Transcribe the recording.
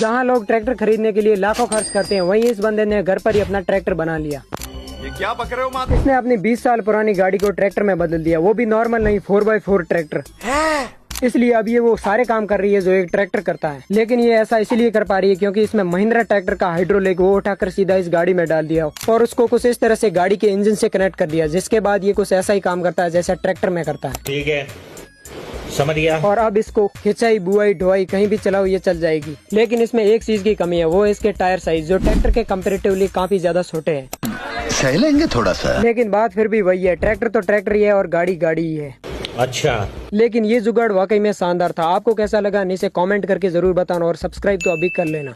जहाँ लोग ट्रैक्टर खरीदने के लिए लाखों खर्च करते हैं, वहीं इस बंदे ने घर पर ही अपना ट्रैक्टर बना लिया। ये क्या बक रहे हो माँ? इसने अपनी 20 साल पुरानी गाड़ी को ट्रैक्टर में बदल दिया, वो भी नॉर्मल नहीं, 4x4 ट्रैक्टर। इसलिए अब ये वो सारे काम कर रही है जो एक ट्रैक्टर करता है। लेकिन ये ऐसा इसीलिए कर पा रही है क्योंकि इसमें महिंद्रा ट्रैक्टर का हाइड्रोलिक वो उठाकर सीधा इस गाड़ी में डाल दिया और उसको कुछ इस तरह से गाड़ी के इंजन से कनेक्ट कर दिया, जिसके बाद ये कुछ ऐसा ही काम करता है जैसा ट्रैक्टर में करता है। ठीक है, समझ गया। और अब इसको खिंचाई बुआई ढुआई कहीं भी चलाओ ये चल जाएगी। लेकिन इसमें एक चीज की कमी है, वो है इसके टायर साइज, जो ट्रैक्टर के कंपेरेटिवली काफी ज्यादा छोटे हैं। सह लेंगे थोड़ा सा। लेकिन बात फिर भी वही है, ट्रैक्टर तो ट्रैक्टर ही है और गाड़ी गाड़ी ही है। अच्छा, लेकिन ये जुगाड़ वाकई में शानदार था। आपको कैसा लगा नीचे कमेंट करके जरूर बताना और सब्सक्राइब तो अभी कर लेना।